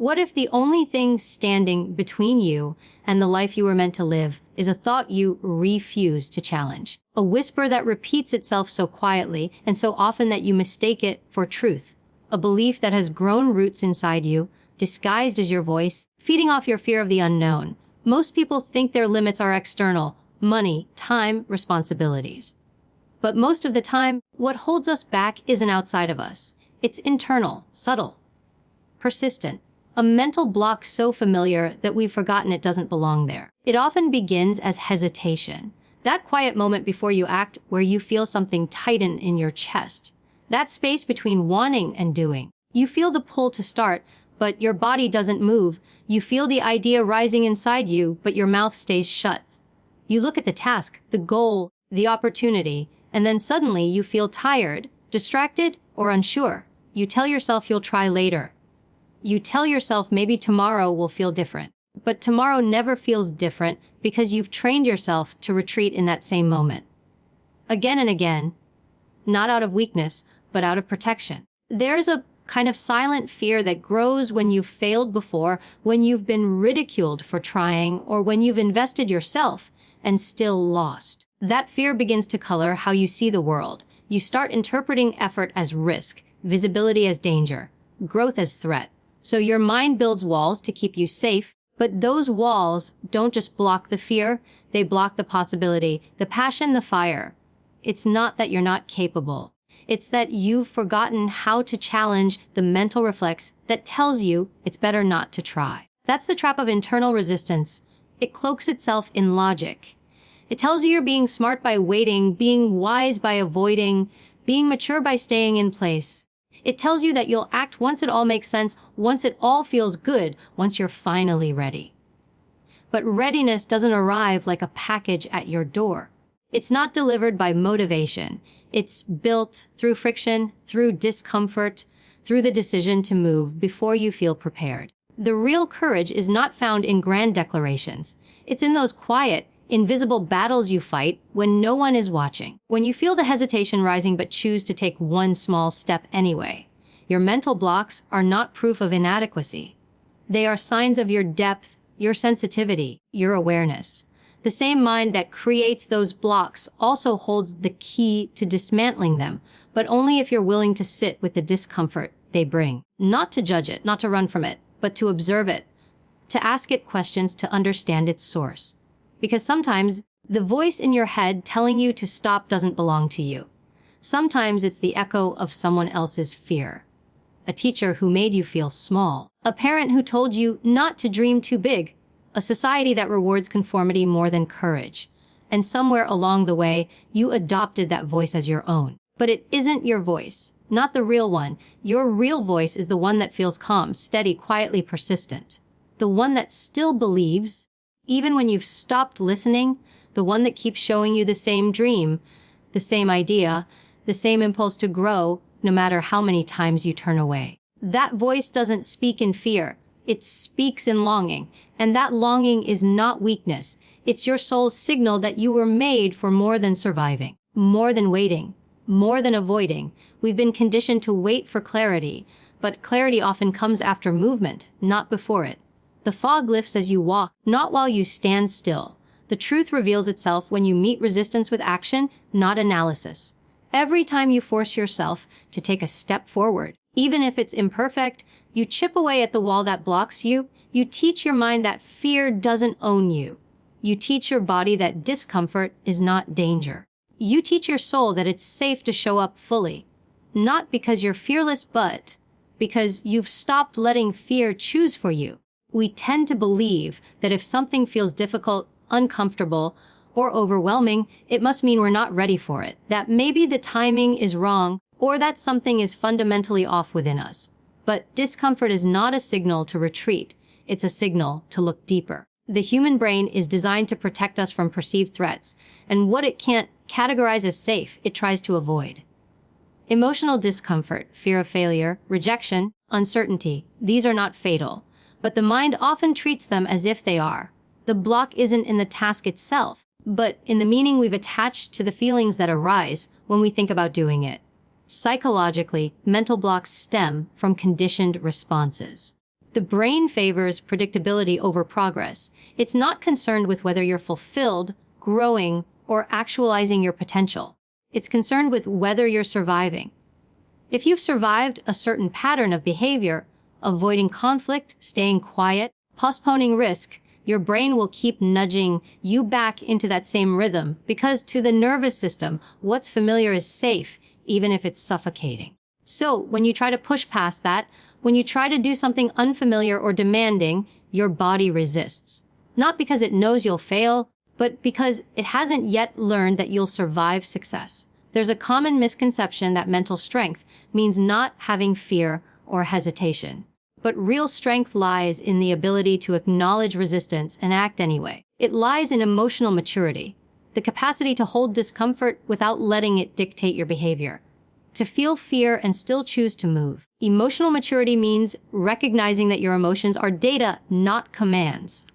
What if the only thing standing between you and the life you were meant to live is a thought you refuse to challenge? A whisper that repeats itself so quietly and so often that you mistake it for truth. A belief that has grown roots inside you, disguised as your voice, feeding off your fear of the unknown. Most people think their limits are external: money, time, responsibilities. But most of the time, what holds us back isn't outside of us. It's internal, subtle, persistent. A mental block so familiar that we've forgotten it doesn't belong there. It often begins as hesitation. That quiet moment before you act, where you feel something tighten in your chest. That space between wanting and doing. You feel the pull to start, but your body doesn't move. You feel the idea rising inside you, but your mouth stays shut. You look at the task, the goal, the opportunity, and then suddenly you feel tired, distracted, or unsure. You tell yourself you'll try later. You tell yourself maybe tomorrow will feel different. But tomorrow never feels different because you've trained yourself to retreat in that same moment. Again and again, not out of weakness, but out of protection. There's a kind of silent fear that grows when you've failed before, when you've been ridiculed for trying, or when you've invested yourself and still lost. That fear begins to color how you see the world. You start interpreting effort as risk, visibility as danger, growth as threat. So your mind builds walls to keep you safe, but those walls don't just block the fear, they block the possibility, the passion, the fire. It's not that you're not capable. It's that you've forgotten how to challenge the mental reflex that tells you it's better not to try. That's the trap of internal resistance. It cloaks itself in logic. It tells you you're being smart by waiting, being wise by avoiding, being mature by staying in place. It tells you that you'll act once it all makes sense, once it all feels good, once you're finally ready. But readiness doesn't arrive like a package at your door. It's not delivered by motivation. It's built through friction, through discomfort, through the decision to move before you feel prepared. The real courage is not found in grand declarations. It's in those quiet, invisible battles you fight when no one is watching. When you feel the hesitation rising but choose to take one small step anyway. Your mental blocks are not proof of inadequacy. They are signs of your depth, your sensitivity, your awareness. The same mind that creates those blocks also holds the key to dismantling them, but only if you're willing to sit with the discomfort they bring. Not to judge it, not to run from it, but to observe it, to ask it questions, to understand its source. Because sometimes the voice in your head telling you to stop doesn't belong to you. Sometimes it's the echo of someone else's fear. A teacher who made you feel small. A parent who told you not to dream too big. A society that rewards conformity more than courage. And somewhere along the way, you adopted that voice as your own. But it isn't your voice, not the real one. Your real voice is the one that feels calm, steady, quietly persistent. The one that still believes, even when you've stopped listening, the one that keeps showing you the same dream, the same idea, the same impulse to grow, no matter how many times you turn away. That voice doesn't speak in fear. It speaks in longing. And that longing is not weakness. It's your soul's signal that you were made for more than surviving, more than waiting, more than avoiding. We've been conditioned to wait for clarity, but clarity often comes after movement, not before it. The fog lifts as you walk, not while you stand still. The truth reveals itself when you meet resistance with action, not analysis. Every time you force yourself to take a step forward, even if it's imperfect, you chip away at the wall that blocks you. You teach your mind that fear doesn't own you. You teach your body that discomfort is not danger. You teach your soul that it's safe to show up fully. Not because you're fearless, but because you've stopped letting fear choose for you. We tend to believe that if something feels difficult, uncomfortable, or overwhelming, it must mean we're not ready for it, that maybe the timing is wrong, or that something is fundamentally off within us. But discomfort is not a signal to retreat. It's a signal to look deeper. The human brain is designed to protect us from perceived threats, and what it can't categorize as safe, it tries to avoid. Emotional discomfort, fear of failure, rejection, uncertainty, these are not fatal. But the mind often treats them as if they are. The block isn't in the task itself, but in the meaning we've attached to the feelings that arise when we think about doing it. Psychologically, mental blocks stem from conditioned responses. The brain favors predictability over progress. It's not concerned with whether you're fulfilled, growing, or actualizing your potential. It's concerned with whether you're surviving. If you've survived a certain pattern of behavior, avoiding conflict, staying quiet, postponing risk, your brain will keep nudging you back into that same rhythm, because to the nervous system, what's familiar is safe, even if it's suffocating. So when you try to push past that, when you try to do something unfamiliar or demanding, your body resists. Not because it knows you'll fail, but because it hasn't yet learned that you'll survive success. There's a common misconception that mental strength means not having fear or hesitation. But real strength lies in the ability to acknowledge resistance and act anyway. It lies in emotional maturity, the capacity to hold discomfort without letting it dictate your behavior, to feel fear and still choose to move. Emotional maturity means recognizing that your emotions are data, not commands.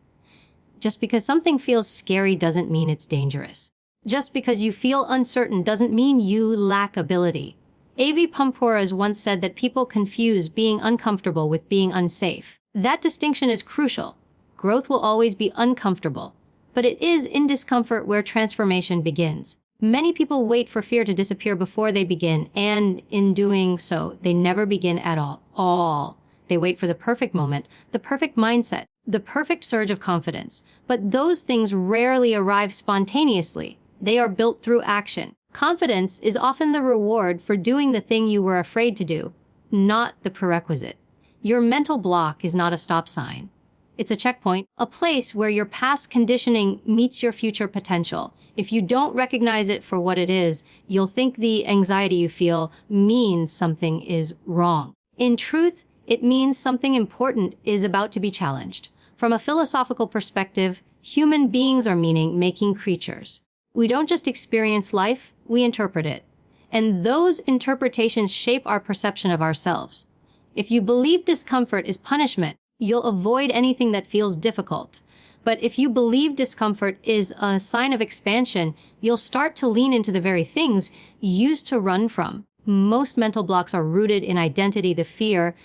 Just because something feels scary doesn't mean it's dangerous. Just because you feel uncertain doesn't mean you lack ability. Evy Poumpouras once said that people confuse being uncomfortable with being unsafe. That distinction is crucial. Growth will always be uncomfortable, but it is in discomfort where transformation begins. Many people wait for fear to disappear before they begin, and in doing so, they never begin at all. They wait for the perfect moment, the perfect mindset, the perfect surge of confidence. But those things rarely arrive spontaneously. They are built through action. Confidence is often the reward for doing the thing you were afraid to do, not the prerequisite. Your mental block is not a stop sign. It's a checkpoint, a place where your past conditioning meets your future potential. If you don't recognize it for what it is, you'll think the anxiety you feel means something is wrong. In truth, it means something important is about to be challenged. From a philosophical perspective, human beings are meaning-making creatures. We don't just experience life, we interpret it. And those interpretations shape our perception of ourselves. If you believe discomfort is punishment, you'll avoid anything that feels difficult. But if you believe discomfort is a sign of expansion, you'll start to lean into the very things you used to run from. Most mental blocks are rooted in identity, the fear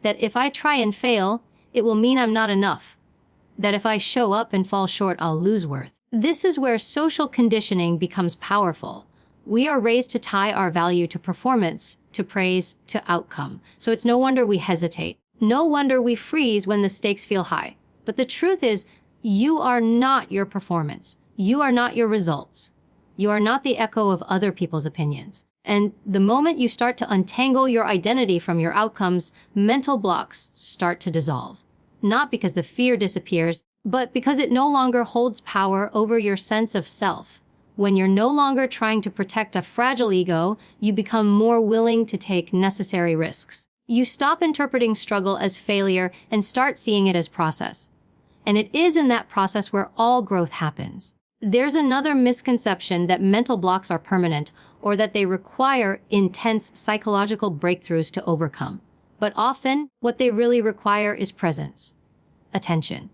that if I try and fail, it will mean I'm not enough. That if I show up and fall short, I'll lose worth. This is where social conditioning becomes powerful. We are raised to tie our value to performance, to praise, to outcome. So it's no wonder we hesitate. No wonder we freeze when the stakes feel high. But the truth is, you are not your performance. You are not your results. You are not the echo of other people's opinions. And the moment you start to untangle your identity from your outcomes, mental blocks start to dissolve. Not because the fear disappears, but because it no longer holds power over your sense of self. When you're no longer trying to protect a fragile ego, you become more willing to take necessary risks. You stop interpreting struggle as failure and start seeing it as process. And it is in that process where all growth happens. There's another misconception that mental blocks are permanent or that they require intense psychological breakthroughs to overcome. But often, what they really require is presence, attention,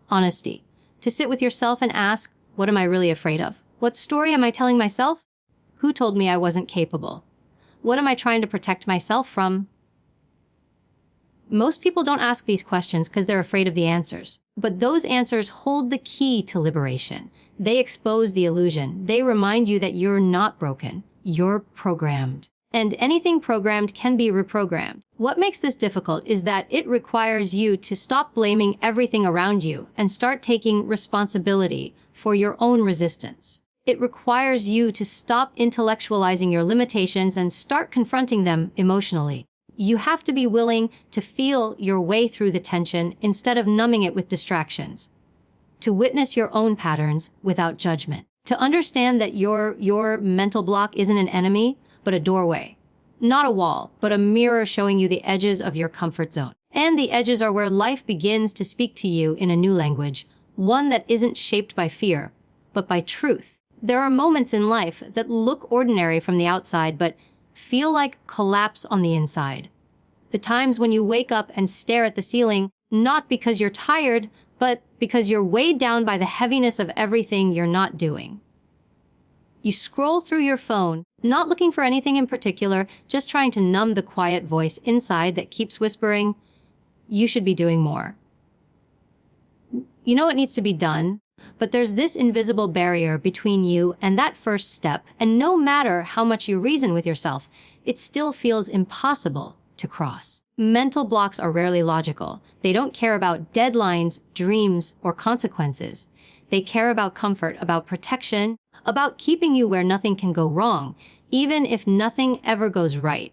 honesty. To sit with yourself and ask, what am I really afraid of? What story am I telling myself? Who told me I wasn't capable? What am I trying to protect myself from? Most people don't ask these questions because they're afraid of the answers. But those answers hold the key to liberation. They expose the illusion. They remind you that you're not broken. You're programmed. And anything programmed can be reprogrammed. What makes this difficult is that it requires you to stop blaming everything around you and start taking responsibility for your own resistance. It requires you to stop intellectualizing your limitations and start confronting them emotionally. You have to be willing to feel your way through the tension instead of numbing it with distractions. To witness your own patterns without judgment. To understand that your mental block isn't an enemy, but a doorway. Not a wall, but a mirror showing you the edges of your comfort zone. And the edges are where life begins to speak to you in a new language, one that isn't shaped by fear, but by truth. There are moments in life that look ordinary from the outside, but feel like collapse on the inside. The times when you wake up and stare at the ceiling, not because you're tired, but because you're weighed down by the heaviness of everything you're not doing. You scroll through your phone, not looking for anything in particular, just trying to numb the quiet voice inside that keeps whispering, You should be doing more. You know what needs to be done, but there's this invisible barrier between you and that first step, and no matter how much you reason with yourself, it still feels impossible to cross. Mental blocks are rarely logical. They don't care about deadlines, dreams, or consequences. They care about comfort, about protection, about keeping you where nothing can go wrong, even if nothing ever goes right.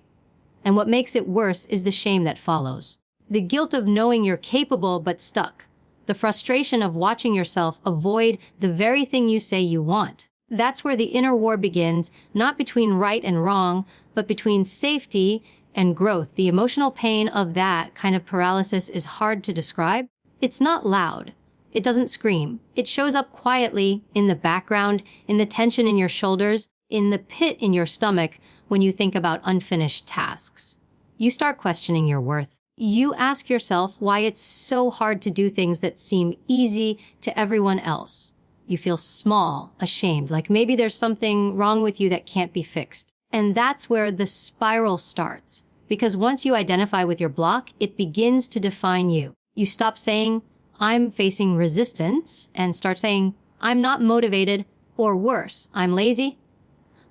And what makes it worse is the shame that follows. The guilt of knowing you're capable but stuck. The frustration of watching yourself avoid the very thing you say you want. That's where the inner war begins, not between right and wrong, but between safety and growth. The emotional pain of that kind of paralysis is hard to describe. It's not loud. It doesn't scream. It shows up quietly in the background, in the tension in your shoulders, in the pit in your stomach when you think about unfinished tasks. You start questioning your worth. You ask yourself why it's so hard to do things that seem easy to everyone else. You feel small, ashamed, like maybe there's something wrong with you that can't be fixed. And that's where the spiral starts. Because once you identify with your block, it begins to define you. You stop saying, I'm facing resistance, and start saying, I'm not motivated, or worse, I'm lazy.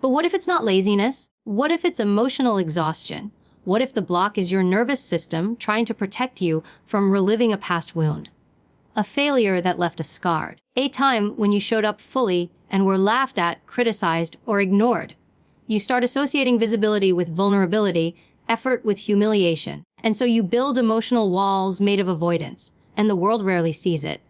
But what if it's not laziness? What if it's emotional exhaustion? What if the block is your nervous system trying to protect you from reliving a past wound? A failure that left a scar. A time when you showed up fully and were laughed at, criticized, or ignored. You start associating visibility with vulnerability, effort with humiliation. And so you build emotional walls made of avoidance, and the world rarely sees it.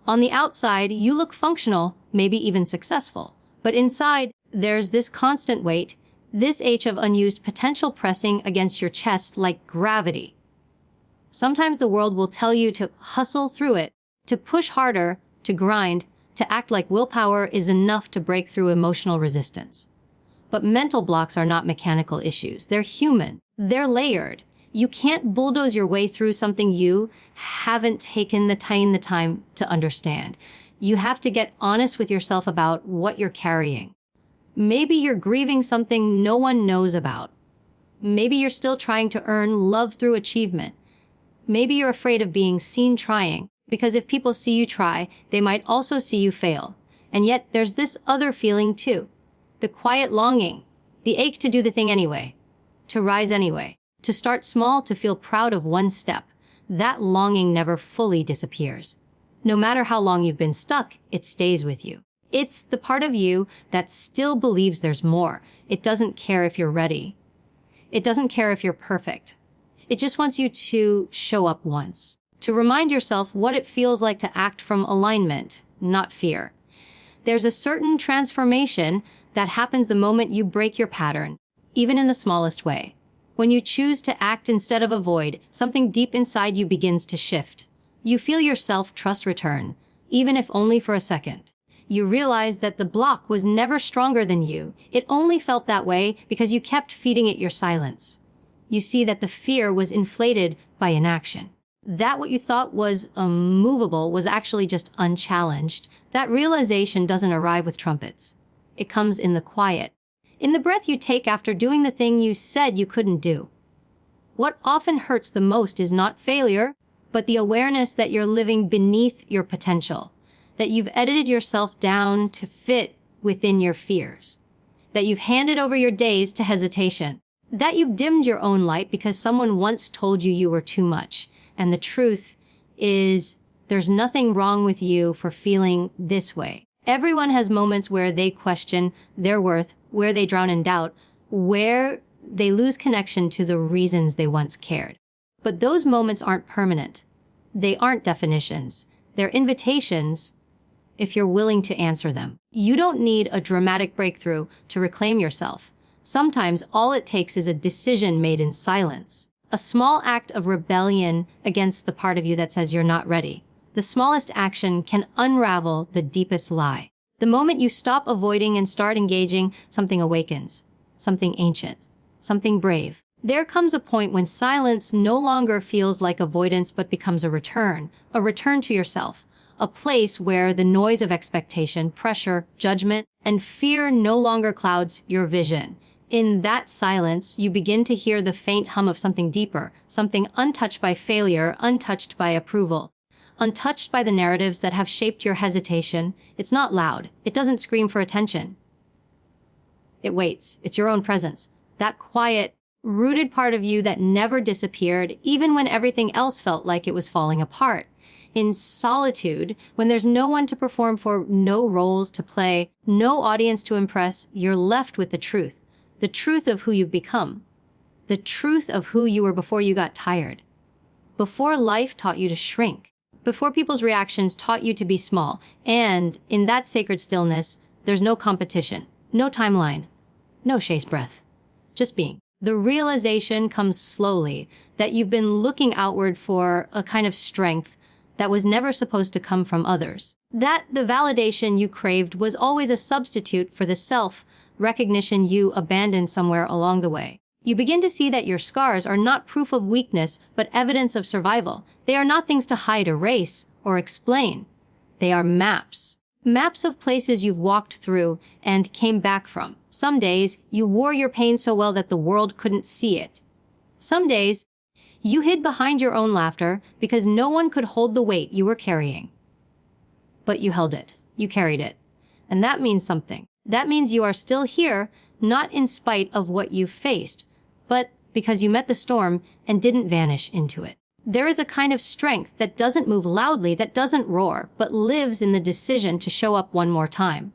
On the outside, you look functional, maybe even successful. But inside, there's this constant weight, this ache of unused potential pressing against your chest like gravity. Sometimes the world will tell you to hustle through it, to push harder, to grind, to act like willpower is enough to break through emotional resistance. But mental blocks are not mechanical issues. They're human. They're layered. You can't bulldoze your way through something you haven't taken the time to understand. You have to get honest with yourself about what you're carrying. Maybe you're grieving something no one knows about. Maybe you're still trying to earn love through achievement. Maybe you're afraid of being seen trying, because if people see you try, they might also see you fail. And yet there's this other feeling too. The quiet longing, the ache to do the thing anyway, to rise anyway, to start small, to feel proud of one step. That longing never fully disappears. No matter how long you've been stuck, it stays with you. It's the part of you that still believes there's more. It doesn't care if you're ready. It doesn't care if you're perfect. It just wants you to show up once, to remind yourself what it feels like to act from alignment, not fear. There's a certain transformation that happens the moment you break your pattern, even in the smallest way. When you choose to act instead of avoid, something deep inside you begins to shift. You feel your self-trust return, even if only for a second. You realize that the block was never stronger than you. It only felt that way because you kept feeding it your silence. You see that the fear was inflated by inaction. That what you thought was immovable was actually just unchallenged. That realization doesn't arrive with trumpets. It comes in the quiet, in the breath you take after doing the thing you said you couldn't do. What often hurts the most is not failure, but the awareness that you're living beneath your potential, that you've edited yourself down to fit within your fears, that you've handed over your days to hesitation, that you've dimmed your own light because someone once told you you were too much. And the truth is, there's nothing wrong with you for feeling this way. Everyone has moments where they question their worth, where they drown in doubt, where they lose connection to the reasons they once cared. But those moments aren't permanent. They aren't definitions. They're invitations if you're willing to answer them. You don't need a dramatic breakthrough to reclaim yourself. Sometimes all it takes is a decision made in silence. A small act of rebellion against the part of you that says you're not ready. The smallest action can unravel the deepest lie. The moment you stop avoiding and start engaging, something awakens, something ancient, something brave. There comes a point when silence no longer feels like avoidance but becomes a return to yourself, a place where the noise of expectation, pressure, judgment, and fear no longer clouds your vision. In that silence, you begin to hear the faint hum of something deeper, something untouched by failure, untouched by approval, untouched by the narratives that have shaped your hesitation. It's not loud. It doesn't scream for attention. It waits. It's your own presence. That quiet, rooted part of you that never disappeared, even when everything else felt like it was falling apart. In solitude, when there's no one to perform for, no roles to play, no audience to impress, you're left with the truth of who you've become, the truth of who you were before you got tired, before life taught you to shrink, before people's reactions taught you to be small. And in that sacred stillness, there's no competition, no timeline, no chase breath, just being. The realization comes slowly that you've been looking outward for a kind of strength that was never supposed to come from others. That the validation you craved was always a substitute for the self-recognition you abandoned somewhere along the way. You begin to see that your scars are not proof of weakness, but evidence of survival. They are not things to hide, erase, or explain. They are maps. Maps of places you've walked through and came back from. Some days, you wore your pain so well that the world couldn't see it. Some days, you hid behind your own laughter because no one could hold the weight you were carrying. But you held it. You carried it. And that means something. That means you are still here, not in spite of what you've faced, but because you met the storm and didn't vanish into it. There is a kind of strength that doesn't move loudly, that doesn't roar, but lives in the decision to show up one more time.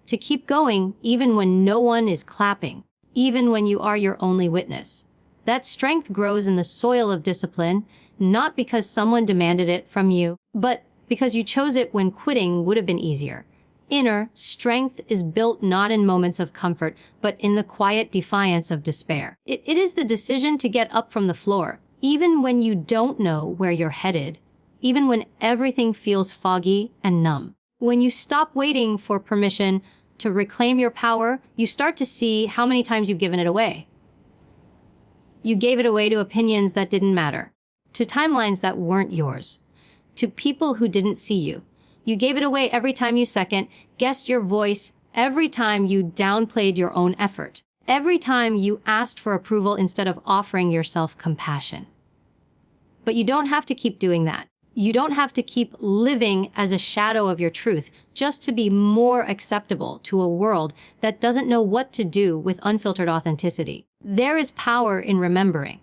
To keep going even when no one is clapping, even when you are your only witness. That strength grows in the soil of discipline, not because someone demanded it from you, but because you chose it when quitting would have been easier. Inner strength is built not in moments of comfort, but in the quiet defiance of despair. It is the decision to get up from the floor, even when you don't know where you're headed, even when everything feels foggy and numb. When you stop waiting for permission to reclaim your power, you start to see how many times you've given it away. You gave it away to opinions that didn't matter, to timelines that weren't yours, to people who didn't see you. You gave it away every time you second-guessed your voice, every time you downplayed your own effort, every time you asked for approval instead of offering yourself compassion. But you don't have to keep doing that. You don't have to keep living as a shadow of your truth just to be more acceptable to a world that doesn't know what to do with unfiltered authenticity. There is power in remembering,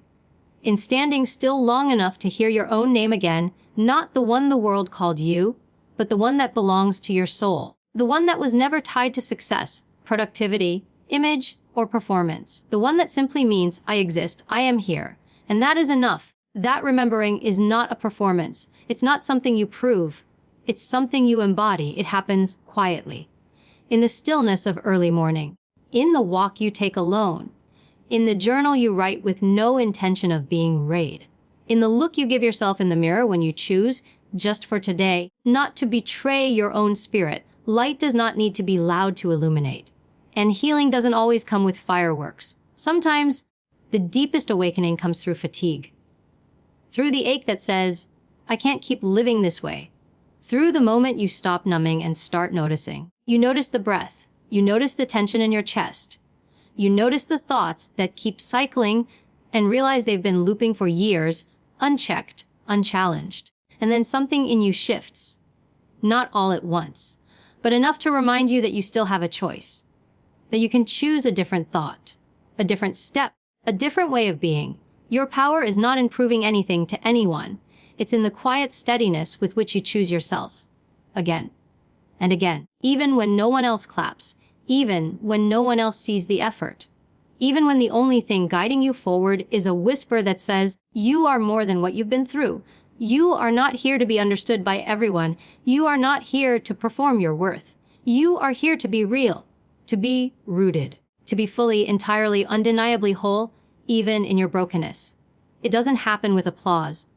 in standing still long enough to hear your own name again, not the one the world called you, but the one that belongs to your soul, the one that was never tied to success, productivity, image, or performance, the one that simply means I exist, I am here, and that is enough. That remembering is not a performance. It's not something you prove. It's something you embody. It happens quietly, in the stillness of early morning, in the walk you take alone, in the journal you write with no intention of being read, in the look you give yourself in the mirror when you choose, just for today, not to betray your own spirit. Light does not need to be loud to illuminate. And healing doesn't always come with fireworks. Sometimes the deepest awakening comes through fatigue. Through the ache that says, I can't keep living this way. Through the moment you stop numbing and start noticing. You notice the breath. You notice the tension in your chest. You notice the thoughts that keep cycling and realize they've been looping for years, unchecked, unchallenged. And then something in you shifts. Not all at once, but enough to remind you that you still have a choice. That you can choose a different thought, a different step, a different way of being. Your power is not in proving anything to anyone. It's in the quiet steadiness with which you choose yourself. Again and again. Even when no one else claps. Even when no one else sees the effort. Even when the only thing guiding you forward is a whisper that says, you are more than what you've been through. You are not here to be understood by everyone. You are not here to perform your worth. You are here to be real, to be rooted, to be fully, entirely, undeniably whole, even in your brokenness. It doesn't happen with applause.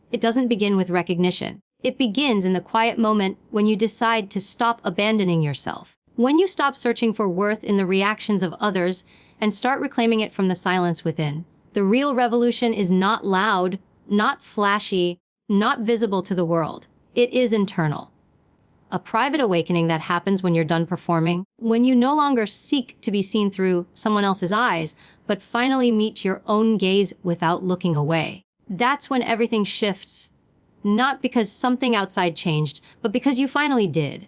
It doesn't begin with recognition. It begins in the quiet moment when you decide to stop abandoning yourself. When you stop searching for worth in the reactions of others and start reclaiming it from the silence within. The real revolution is not loud, not flashy, not visible to the world. It is internal. a private awakening that happens when you're done performing, when you no longer seek to be seen through someone else's eyes, but finally meet your own gaze without looking away. That's when everything shifts, not because something outside changed, but because you finally did.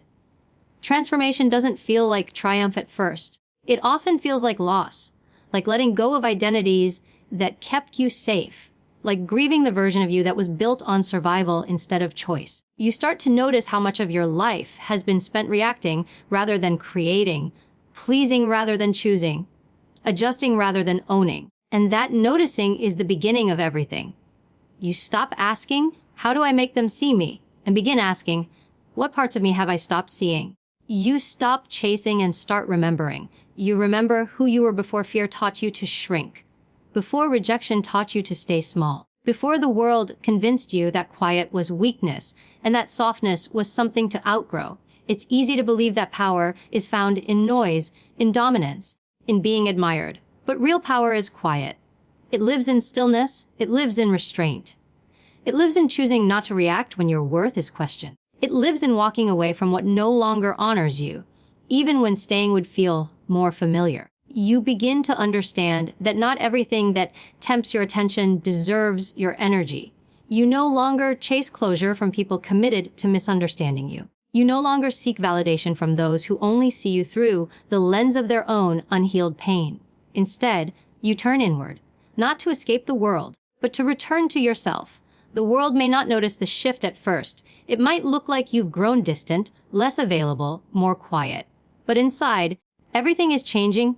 Transformation doesn't feel like triumph at first. It often feels like loss, like letting go of identities that kept you safe, like grieving the version of you that was built on survival instead of choice. You start to notice how much of your life has been spent reacting rather than creating, pleasing rather than choosing, adjusting rather than owning. And that noticing is the beginning of everything. You stop asking, how do I make them see me? And begin asking, what parts of me have I stopped seeing? You stop chasing and start remembering. You remember who you were before fear taught you to shrink, before rejection taught you to stay small, before the world convinced you that quiet was weakness and that softness was something to outgrow. It's easy to believe that power is found in noise, in dominance, in being admired. But real power is quiet. It lives in stillness. It lives in restraint. It lives in choosing not to react when your worth is questioned. It lives in walking away from what no longer honors you, even when staying would feel more familiar. You begin to understand that not everything that tempts your attention deserves your energy. You no longer chase closure from people committed to misunderstanding you. You no longer seek validation from those who only see you through the lens of their own unhealed pain. Instead, you turn inward, not to escape the world, but to return to yourself. The world may not notice the shift at first. It might look like you've grown distant, less available, more quiet. But inside, everything is changing.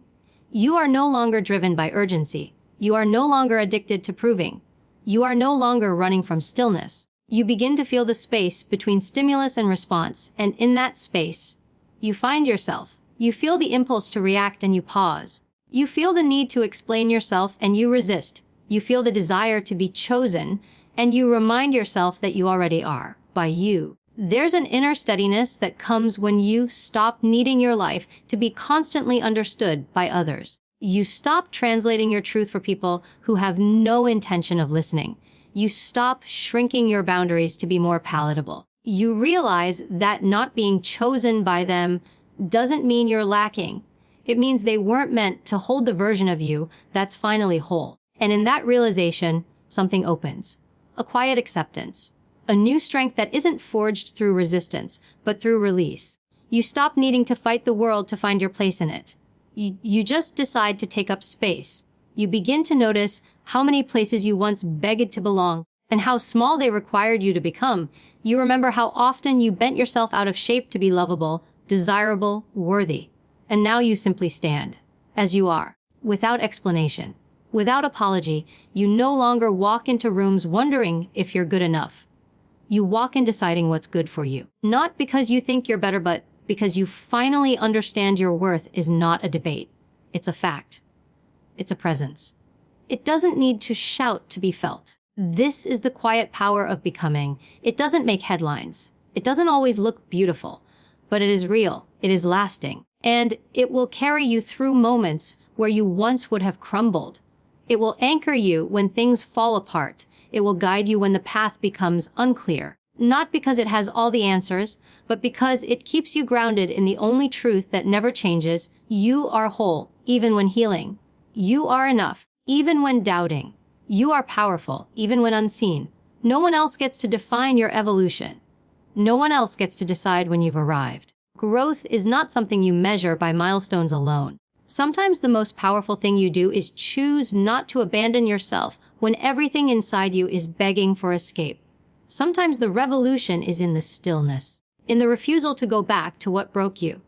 You are no longer driven by urgency. You are no longer addicted to proving. You are no longer running from stillness. You begin to feel the space between stimulus and response, and in that space, you find yourself. You feel the impulse to react and you pause. You feel the need to explain yourself and you resist. You feel the desire to be chosen, and you remind yourself that you already are, by you. There's an inner steadiness that comes when you stop needing your life to be constantly understood by others. You stop translating your truth for people who have no intention of listening. You stop shrinking your boundaries to be more palatable. You realize that not being chosen by them doesn't mean you're lacking. It means they weren't meant to hold the version of you that's finally whole. And in that realization, something opens. A quiet acceptance. A new strength that isn't forged through resistance, but through release. You stop needing to fight the world to find your place in it. You just decide to take up space. You begin to notice how many places you once begged to belong and how small they required you to become. You remember how often you bent yourself out of shape to be lovable, desirable, worthy. And now you simply stand, as you are, without explanation, without apology. You no longer walk into rooms wondering if you're good enough. You walk in deciding what's good for you. Not because you think you're better, but because you finally understand your worth is not a debate. It's a fact. It's a presence. It doesn't need to shout to be felt. This is the quiet power of becoming. It doesn't make headlines. It doesn't always look beautiful, but it is real. It is lasting. And it will carry you through moments where you once would have crumbled. It will anchor you when things fall apart. It will guide you when the path becomes unclear. Not because it has all the answers, but because it keeps you grounded in the only truth that never changes. You are whole, even when healing. You are enough, even when doubting. You are powerful, even when unseen. No one else gets to define your evolution. No one else gets to decide when you've arrived. Growth is not something you measure by milestones alone. Sometimes the most powerful thing you do is choose not to abandon yourself when everything inside you is begging for escape. Sometimes the revolution is in the stillness, in the refusal to go back to what broke you,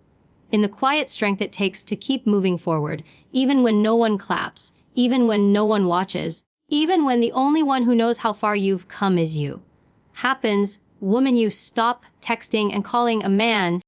in the quiet strength it takes to keep moving forward, even when no one claps, even when no one watches, even when the only one who knows how far you've come is you. Happens, woman, you stop texting and calling a man